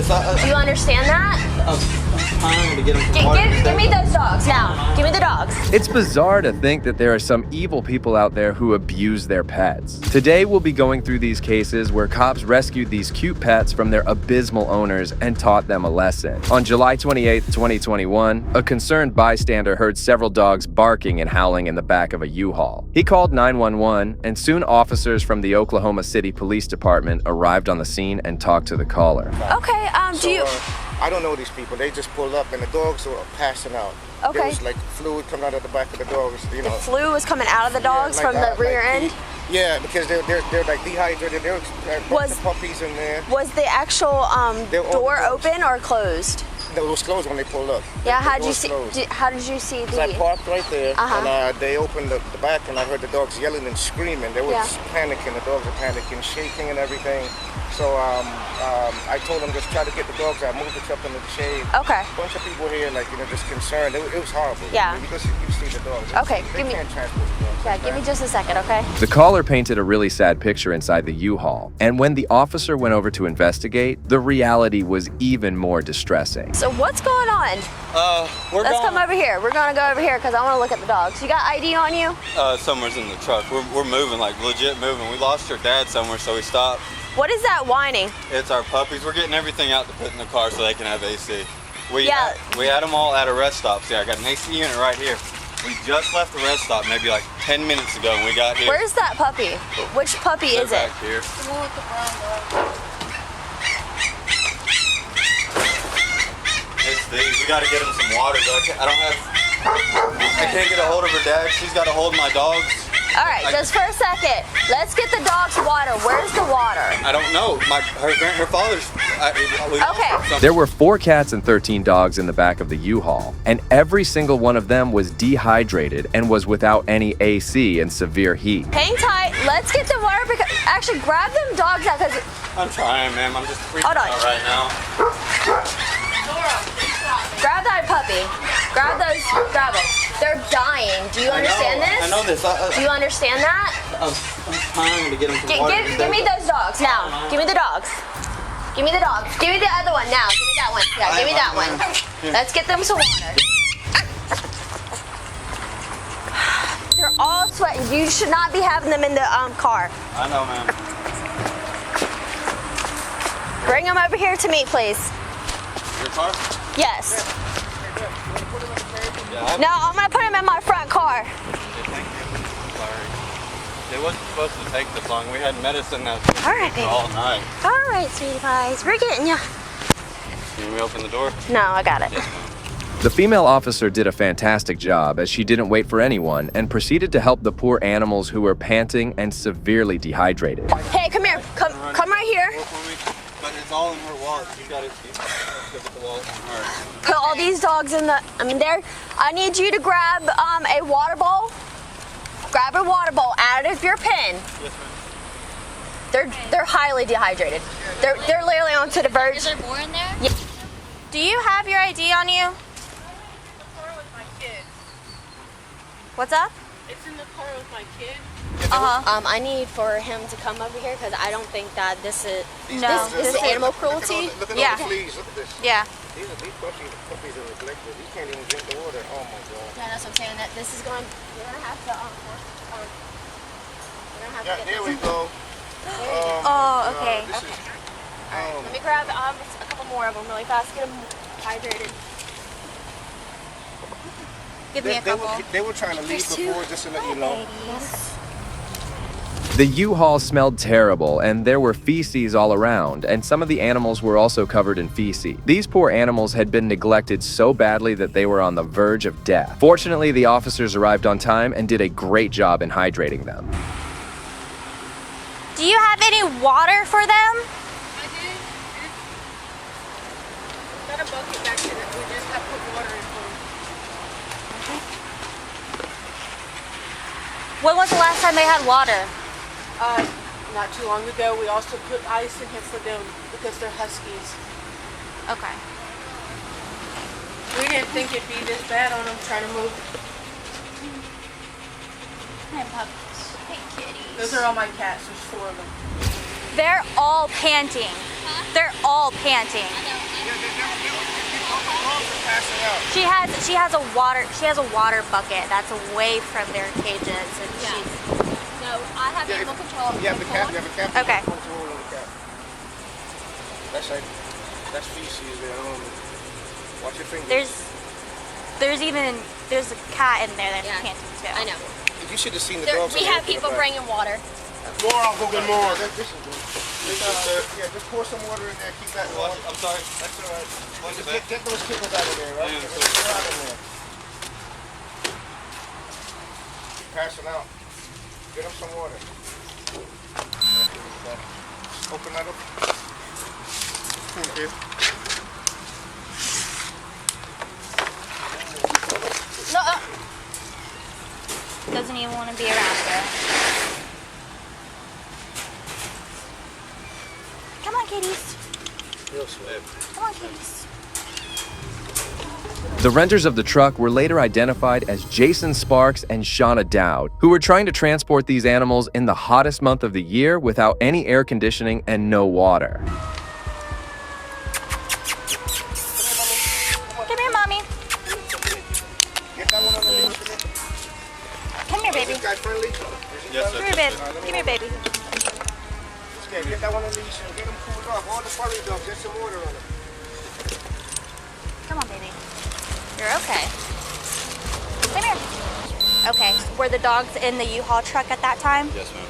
this. Do you understand that? I'm to get them some water. Give me those dogs now. Give me the dogs. It's bizarre to think that there are some evil people out there who abuse their pets. Today, we'll be going through these cases where cops rescued these cute pets from their abysmal owners and taught them a lesson. On July 28, 2021, a concerned bystander heard several dogs barking and howling in the back of a U-Haul. He called 911, and soon officers from the Oklahoma City Police Department arrived on the scene and talked to the caller. Okay, do you... I don't know these people. They just pulled up and the dogs were passing out. Okay. There was like fluid coming out of the back of the dogs. You know. The flu was coming out of the dogs from the rear end? Yeah, because they're like dehydrated. There was puppies in there. Was the actual door open or closed? No, it was closed when they pulled up. Yeah, how did you see the... So I parked right there, Uh-huh. and they opened the back, and I heard the dogs yelling and screaming. They were just panicking. The dogs were panicking, shaking and everything. So I told them just try to get the dogs out, move the truck into the shade. Okay. A bunch of people here, like, you know, just concerned. It was horrible. Yeah. Because you see the dogs. Okay, They can't transport the dogs. Yeah, give me just a second, okay? The caller painted a really sad picture inside the U-Haul, and when the officer went over to investigate, the reality was even more distressing. So what's going on? Let's come over here. We're gonna go over here because I want to look at the dogs. You got ID on you? Somewhere's in the truck. We're moving, like legit moving. We lost her dad somewhere, so we stopped. What is that whining? It's our puppies. We're getting everything out to put in the car so they can have AC. We had them all at a rest stop. See, I got an AC unit right here. We just left the rest stop maybe like 10 minutes ago when we got here. Where's that puppy? Which puppy is it? Back here. The one with the brown dog. It's these. We got to get them some water. But I can't get a hold of her dad. She's got a hold of my dogs. All right, just for a second. Let's get the dogs water. Where's the water? I don't know. Her father's. Okay. There were 4 cats and 13 dogs in the back of the U-Haul, and every single one of them was dehydrated and was without any AC and severe heat. Hang tight. Let's get the water. Actually, grab them dogs out because. I'm trying, ma'am. I'm just freaking out right now. Grab that puppy. Grab those. Grab them. They're dying. Do you understand this? I know this. Do you understand that? I'm trying to get them some water. Give me those dogs now. Give me the dogs. Give me the dogs. Give me the other one now. Give me that one. Yeah, give me that one. Let's get them some water. They're all sweating. You should not be having them in the car. I know, ma'am. Bring them over here to me, please. Your car? Yes. Yeah, No, I'm gonna put them in my front car. Thank you. Sorry. It wasn't supposed to take this long. We had medicine that All right, baby. all night. All right, sweetie pies. We're getting ya. Can we open the door? No, I got it. Yes, ma'am. The female officer did a fantastic job as she didn't wait for anyone and proceeded to help the poor animals who were panting and severely dehydrated. Hey, come here. Come right here. But it's all in her wallet. You gotta look at the wallet in her. Put all these dogs in the. I need you to grab a water bowl. Grab a water bowl out of your pen. Yes, ma'am. They're highly dehydrated. They're literally onto the verge. Is there more in there? Yeah. Do you have your ID on you? It's in the car with my kid. What's up? It's in the car with my kid. I need for him to come over here because I don't think that this is This is animal cruelty. Look at Yeah. all the fleas. Look at this. Yeah. These puppies are neglected. You can't even drink the water. Oh my God. Yeah, that's what I'm saying. That this is going. We're gonna have to we're gonna have Yeah, to get there this. we go. Oh, okay. This is, All right, let me grab a couple more of them really fast. Get them hydrated. Give me a couple. They were trying to leave before, just to let you know. The U-Haul smelled terrible, and there were feces all around, and some of the animals were also covered in feces. These poor animals had been neglected so badly that they were on the verge of death. Fortunately, the officers arrived on time and did a great job in hydrating them. Do you have any water for them? I did. Got a bucket back there that we just have put water in for. When was the last time they had water? Not too long ago, we also put ice in here for them because they're huskies. Okay. We didn't think it'd be this bad on them trying to move. Hey, puppies. Hey, kitties. Those are all my cats. There's 4 of them. They're all panting. They're all panting. She has a water bucket that's away from their cages, and she's. No, I have animal control. You have the cap. You have a cap. Okay. Punch a hole in the cap. That's feces there. Watch your fingers. There's a cat in there that's panting too. I know. You should have seen the dogs. We have people bringing water. More, I'll go get more. This is good. Yeah, just pour some water in there. Keep that water. I'm sorry. That's all right. Just get those kickles out of there, right? Yeah, Get those out of there. Passing out. Get them some water. Open that up. Thank you. No. Doesn't even want to be around her. Come on, kitties. Come on, kitties. The renters of the truck were later identified as Jason Sparks and Shauna Dowd, who were trying to transport these animals in the hottest month of the year without any air conditioning and no water. Come here, Mommy. Get that one on the leash. Come here, baby. Is this guy friendly? Yes, sir. Come here, baby. Come here, baby. Okay, get that one on the leash and get them cooled off. All the furry dogs, get some water on them. Come on, baby. You're okay. Come here. Okay. Were the dogs in the U-Haul truck at that time? Yes, ma'am.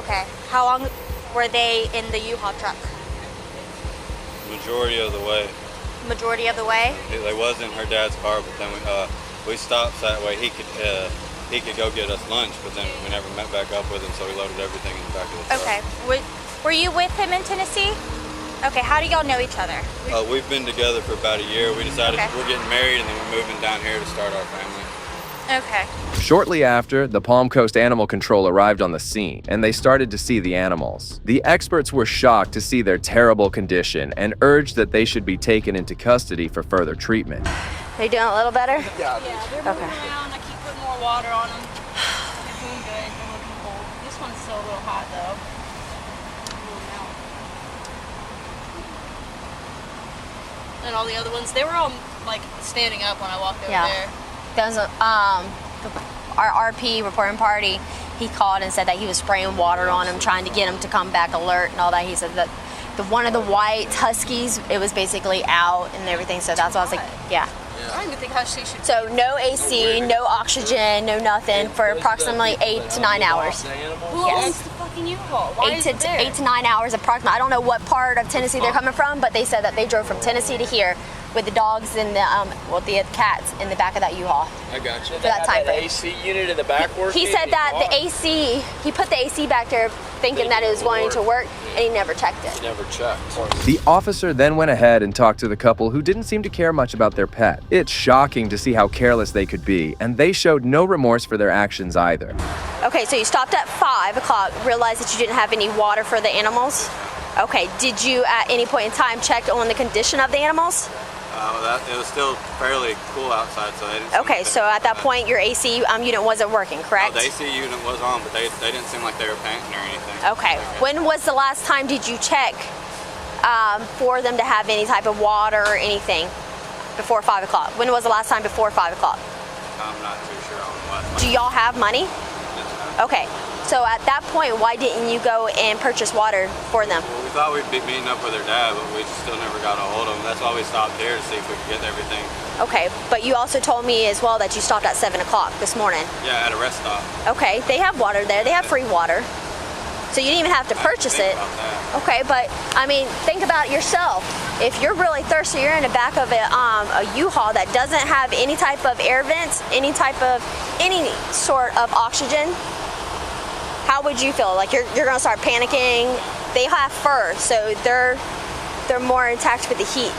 Okay. How long were they in the U-Haul truck? Majority of the way. Majority of the way? It was in her dad's car, but then we stopped so that way he could go get us lunch, but then we never met back up with him, so we loaded everything in the back of the truck. Okay. Were you with him in Tennessee? Okay. How do y'all know each other? We've been together for about a year. We decided Okay. we're getting married and then we're moving down here to start our family. Okay. Shortly after, the Palm Coast Animal Control arrived on the scene, and they started to see the animals. The experts were shocked to see their terrible condition and urged that they should be taken into custody for further treatment. Are you doing a little better? Yeah, they're moving around. I keep putting more water on them. They're doing good. They're looking cold. This one's still a little hot though. And all the other ones, they were all like standing up when I walked over there. There's our RP reporting party. He called and said that he was spraying water on him, trying to get him to come back alert and all that. He said that one of the white huskies, it was basically out and everything. So that's why I was like, yeah. I don't even think Husky should. So no AC, no oxygen, no nothing for approximately 8 to 9 hours. Who owns the fucking U-Haul? Why is it there? 8 to 9 hours approximately. I don't know what part of Tennessee they're coming from, but they said that they drove from Tennessee to here with the dogs and the cats in the back of that U-Haul. I got you. For that time frame. AC unit in the back working? He said that the AC, he put the AC back there thinking that it was going to work, and he never checked it. Never checked. The officer then went ahead and talked to the couple who didn't seem to care much about their pet. It's shocking to see how careless they could be, and they showed no remorse for their actions either. Okay, so you stopped at 5 o'clock, realized that you didn't have any water for the animals? Okay, did you at any point in time check on the condition of the animals? It was still fairly cool outside, so they didn't. Okay, so at that point your AC unit wasn't working, correct? No, the AC unit was on, but they didn't seem like they were panting or anything. Okay, when was the last time did you check for them to have any type of water or anything before 5 o'clock? When was the last time before 5 o'clock? I'm not too sure on what. Do y'all have money? Okay, so at that point, why didn't you go and purchase water for them? Well, we thought we'd be meeting up with their dad, but we just still never got a hold of him. That's why we stopped here to see if we could get everything. Okay, but you also told me as well that you stopped at 7 o'clock this morning. Yeah, at a rest stop. Okay, they have water there. They have free water. So you didn't even have to purchase it. Okay, but I mean, think about it yourself. If you're really thirsty, you're in the back of a U-Haul that doesn't have any type of air vents, any sort of oxygen. How would you feel? Like you're gonna start panicking. They have fur, so they're more intact with the heat.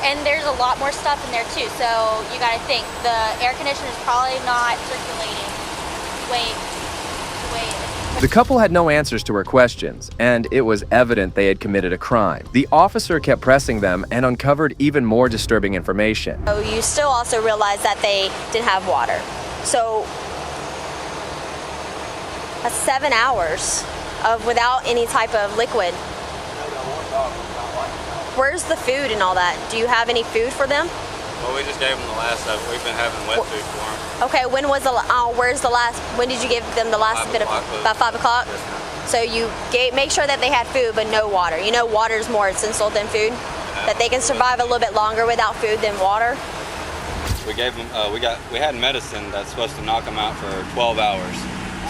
And there's a lot more stuff in there too, so you gotta think the air conditioner is probably not circulating. Wait. The couple had no answers to her questions, and it was evident they had committed a crime. The officer kept pressing them and uncovered even more disturbing information. So you still also realize that they didn't have water. So that's 7 hours of without any type of liquid. where's the food and all that? Do you have any food for them? Well, we just gave them the last of it. We've been having wet food for them. Okay, when did you give them the last 5 bit of, o'clock food. about 5 o'clock? Yes, ma'am. So you make sure that they had food but no water. You know water is more essential than food? That they can survive a little bit longer without food than water? We gave them, we had medicine that's supposed to knock them out for 12 hours.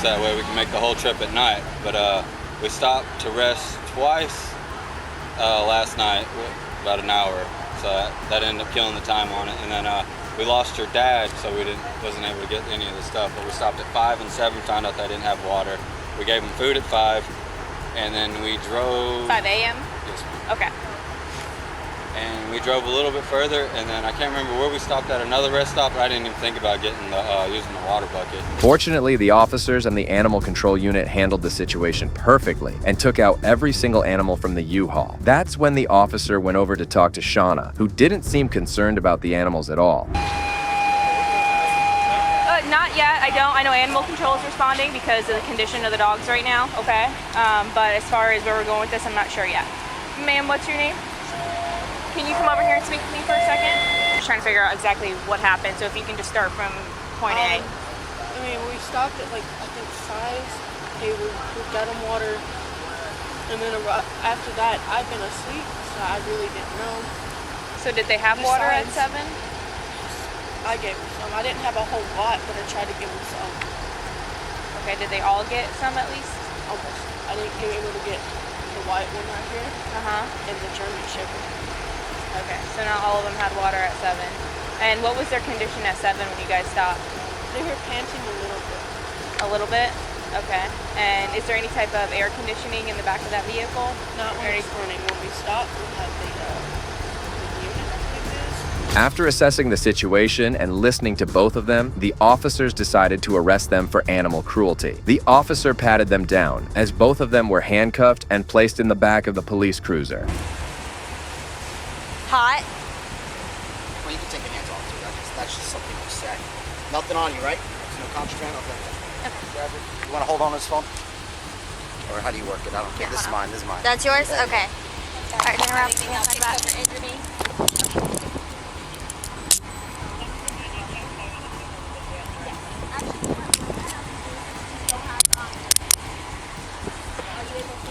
So that way we can make the whole trip at night. But we stopped to rest twice last night, about an hour. So that ended up killing the time on it. And then we lost her dad, so we wasn't able to get any of the stuff. But we stopped at 5 and 7, found out they didn't have water. We gave them food at 5, and then we drove. 5 a.m.? Yes, ma'am. Okay. And we drove a little bit further, and then I can't remember where we stopped at, another rest stop, but I didn't even think about getting using the water bucket. Fortunately, the officers and the animal control unit handled the situation perfectly and took out every single animal from the U-Haul. That's when the officer went over to talk to Shauna, who didn't seem concerned about the animals at all. Not yet. I don't. I know animal control is responding because of the condition of the dogs right now. Okay. But as far as where we're going with this, I'm not sure yet. Ma'am, what's your name? Can you come over here and speak to me for a second? I'm just trying to figure out exactly what happened. So if you can just start from point A. I mean, we stopped at like, I think 5. We got them water. And then after that, I've been asleep, so I really didn't know. So did they have water at 7? I gave them some. I didn't have a whole lot, but I tried to give them some. Okay, did they all get some at least? Almost. I didn't get able to get the white one right here and the German Shepherd. Okay, so not all of them had water at 7. And what was their condition at 7 when you guys stopped? They were panting a little bit. A little bit? Okay. And is there any type of air conditioning in the back of that vehicle? Not when it's running. When we stopped, we had the unit like this. After assessing the situation and listening to both of them, the officers decided to arrest them for animal cruelty. The officer patted them down, as both of them were handcuffed and placed in the back of the police cruiser. Hot? Well, you can take your hands off too. That's just something you say. Nothing on you, right? There's no contraband. Okay. You want to hold on to this phone? Or how do you work it? I don't care. This is mine. This is mine. That's yours? Okay. All right, turn around.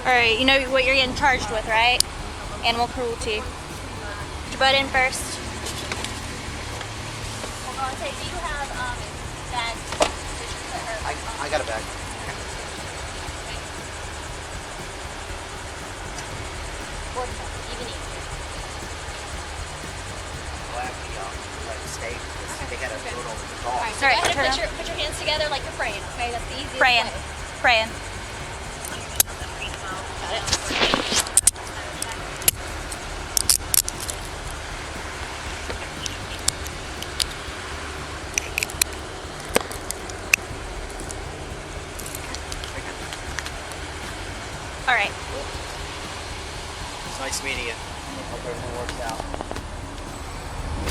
All right, you know what you're getting charged with, right? Animal cruelty. Put your butt in first. Hold on, say, do you have bags? I got a bag. Even easier. Well, actually, like steak. They got a little dog. All right, so go ahead and put your hands together like you're praying, okay? That's the easiest Praying. way. Praying. Got it? All right. It's nice meeting you. Hope everything works out.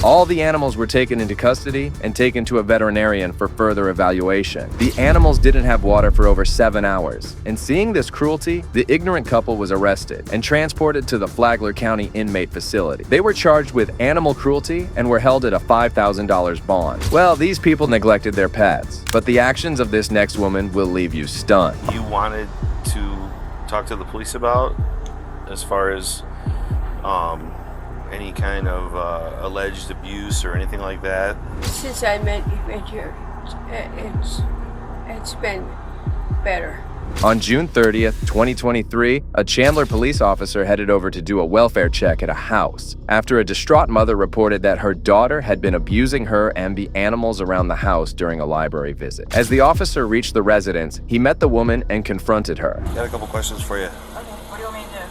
All the animals were taken into custody and taken to a veterinarian for further evaluation. The animals didn't have water for over 7 hours, and seeing this cruelty, the ignorant couple was arrested and transported to the Flagler County inmate facility. They were charged with animal cruelty and were held at a $5,000 bond. Well, these people neglected their pets, but the actions of this next woman will leave you stunned. You wanted to talk to the police about as far as any kind of alleged abuse or anything like that? Since I met you, it's been better. On June 30th, 2023, a Chandler police officer headed over to do a welfare check at a house after a distraught mother reported that her daughter had been abusing her and the animals around the house during a library visit. As the officer reached the residence, he met the woman and confronted her. I got a couple questions for you. Okay. What do you want me to do?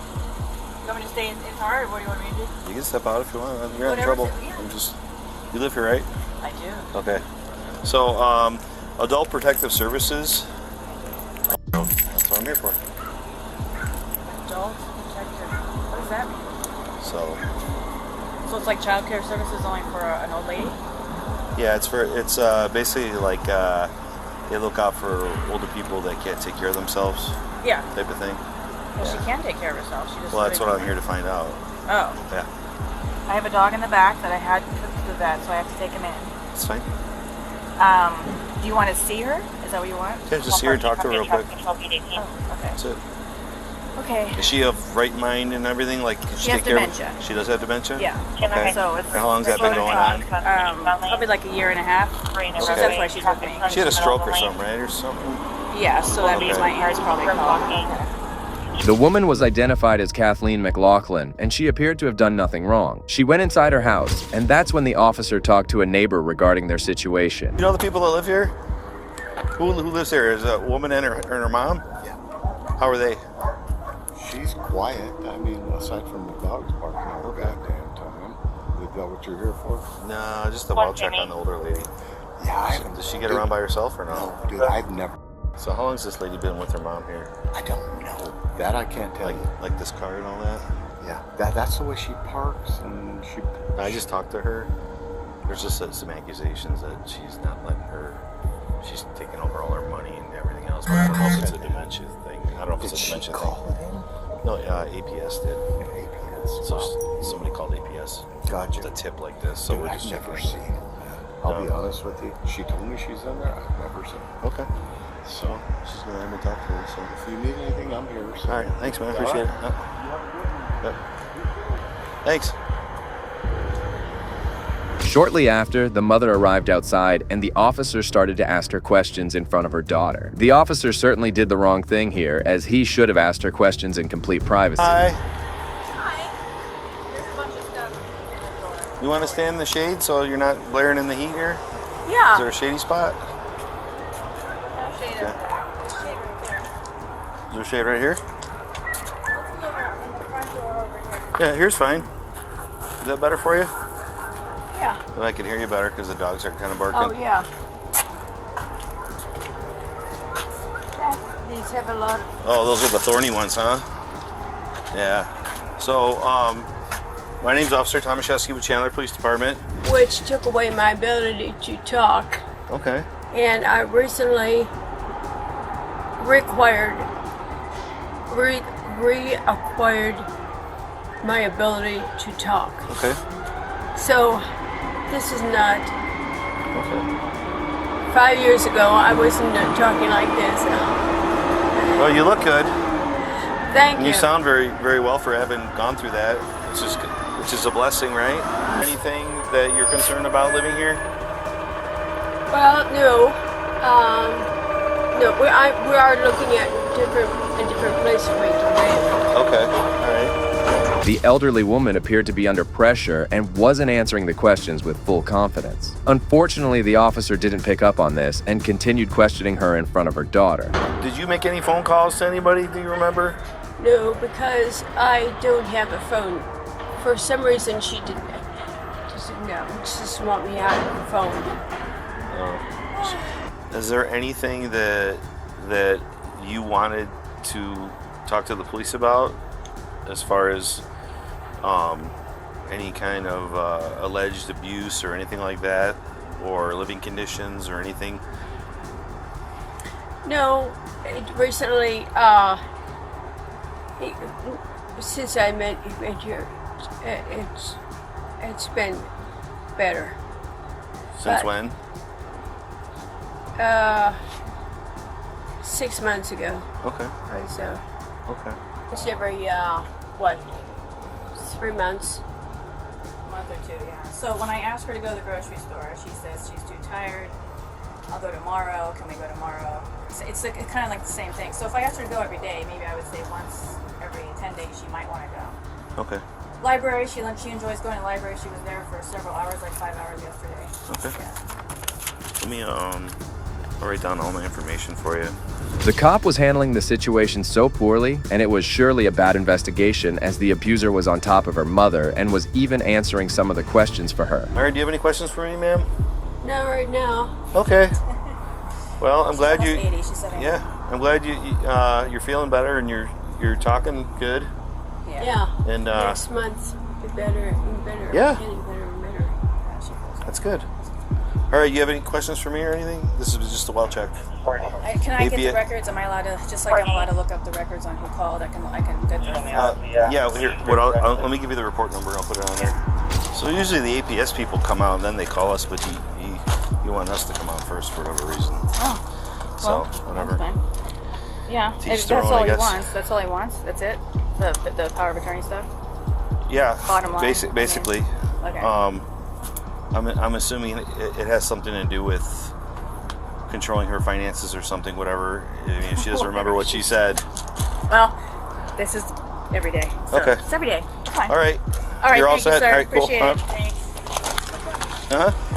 You want me to stay in car, or what do you want me to do? You can step out if you want. You're in trouble. You live here, right? I do. Okay. So, Adult Protective Services. That's what I'm here for. Adult protective. What does that mean? So it's like child care services only for an old lady? yeah, it's basically like they look out for older people that can't take care of themselves. Yeah. Type of thing. Well, she can take care of herself. She just Well, that's what I'm here to find out. Oh. Yeah. I have a dog in the back that I had to the vet, so I have to take him in. It's fine. Do you want to see her? Is that what you want? Yeah, just see her and talk to her real quick. Oh, okay. That's it. Okay. Is she of right mind and everything? Like, can She has take care dementia. Of, she does have dementia? Yeah. Okay. So it's, and how long's that been going on? Probably like a year and a half. So that's why she's with me. She had a stroke or something, right? Or something? Yeah, so that means my ears probably clogged. The woman was identified as Kathleen McLaughlin, and she appeared to have done nothing wrong. She went inside her house, and that's when the officer talked to a neighbor regarding their situation. You know the people that live here? Who lives here? Is a woman and her mom? Yeah. How are they? She's quiet. I mean, aside from the dogs barking all the goddamn time. Is that what you're here for? No, just a well check on the older lady. Yeah, Does she get around by herself or no? No, dude, I've never. So how long has this lady been with her mom here? I don't know. That I can't tell you. Like this car and all that? Yeah, that's the way she parks, and she. I just talked to her. There's just some accusations that she's not letting her. She's taking over all her money and everything else. But I don't know if it's a dementia thing. I don't know if it's a dementia thing. No, APS did. APS. So somebody called APS. Gotcha. With a tip like this. So Dude, we're I've just never checking. seen her. I'll be honest with you. She told me she's in there. I've never seen her. Okay. So She's gonna have me talk to her. So if you need anything, I'm here. So. all right, thanks, man. Appreciate it. Yep. Thanks. Shortly after, the mother arrived outside, and the officer started to ask her questions in front of her daughter. The officer certainly did the wrong thing here, as he should have asked her questions in complete privacy. Hi. Hi. There's a bunch of stuff. You want to stand in the shade so you're not blaring in the heat here? Yeah. Is there a shady spot? Shade Okay. up there. Shade right there. Is there shade right here? Let's go around in the front door over here. Yeah, here's fine. Is that better for you? Yeah. Well, I can hear you better because the dogs are kind of barking. Oh, yeah. These have a lot of... Oh, those are the thorny ones, huh? Yeah. So, my name's Officer Tomaszewski with Chandler Police Department. Which took away my ability to talk. Okay. And I recently reacquired my ability to talk. Okay. So this is not. Okay. 5 years ago, I wasn't talking like this. Well, you look good. Thank you. You sound very, very well for having gone through that, which is a blessing, right? Anything that you're concerned about living here? Well, no. No, we are looking at a different place for me to live. Okay. All right. The elderly woman appeared to be under pressure and wasn't answering the questions with full confidence. Unfortunately, the officer didn't pick up on this and continued questioning her in front of her daughter. Did you make any phone calls to anybody? Do you remember? No, because I don't have a phone. For some reason, she didn't. Just want me out of the phone. Is there anything that you wanted to talk to the police about, as far as any kind of alleged abuse or anything like that, or living conditions or anything? No, recently, since I met here, it's been better. Since But, when? 6 months ago. Okay. So Okay. it's every 3 months. A month or two, yeah. So when I ask her to go to the grocery store, she says she's too tired. I'll go tomorrow. Can we go tomorrow? It's kind of like the same thing. So if I asked her to go every day, maybe I would say once every 10 days she might want to go. Okay. Library, she enjoys going to the library. She was there for several hours, like 5 hours yesterday. Okay. Yeah. Let me I'll write down all my information for you. The cop was handling the situation so poorly, and it was surely a bad investigation, as the abuser was on top of her mother and was even answering some of the questions for her. All right, do you have any questions for me, ma'am? Not right now. Okay. Well, I'm glad She's you. almost 80, she's 70. Yeah, I'm glad you're feeling better and you're talking good. Yeah. And next month, be better and better. Yeah. Getting better and better. That's good. All right, you have any questions for me or anything? This is just a well check. Can I get the records? Am I allowed to, just like I'm allowed to look up the records on who called, I can get them? Yeah, here, let me give you the report number. I'll put it on there. So usually the APS people come out and then they call us, but he wanted us to come out first for whatever reason. Oh, so well, whatever. Yeah, that's all he wants. That's all he wants. That's it. The power of attorney stuff. Yeah. Bottom line. Basically. Okay. I'm assuming it has something to do with controlling her finances or something. Whatever. I mean, if she doesn't remember what she said. Well, this is every day. So okay. It's every day. It's fine. All right. All right. You're all thank set. you, sir. All right, cool. Appreciate it. Thanks.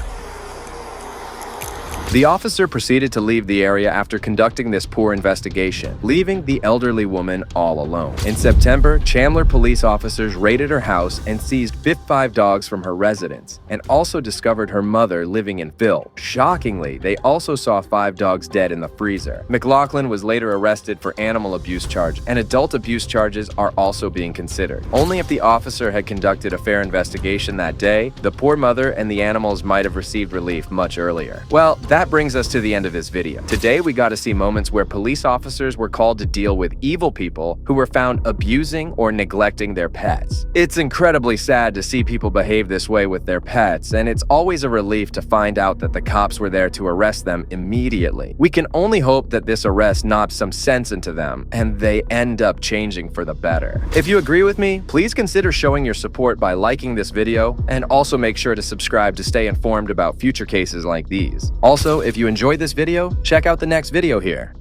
The officer proceeded to leave the area after conducting this poor investigation, leaving the elderly woman all alone. In September, Chandler police officers raided her house and seized 55 dogs from her residence, and also discovered her mother living in filth. Shockingly, they also saw 5 dogs dead in the freezer. McLaughlin was later arrested for animal abuse charge, and adult abuse charges are also being considered. Only if the officer had conducted a fair investigation that day, the poor mother and the animals might have received relief much earlier. Well, that brings us to the end of this video. Today, we got to see moments where police officers were called to deal with evil people who were found abusing or neglecting their pets. It's incredibly sad to see people behave this way with their pets, and it's always a relief to find out that the cops were there to arrest them immediately. We can only hope that this arrest knocks some sense into them, and they end up changing for the better. If you agree with me, please consider showing your support by liking this video, and also make sure to subscribe to stay informed about future cases like these. Also, if you enjoyed this video, check out the next video here.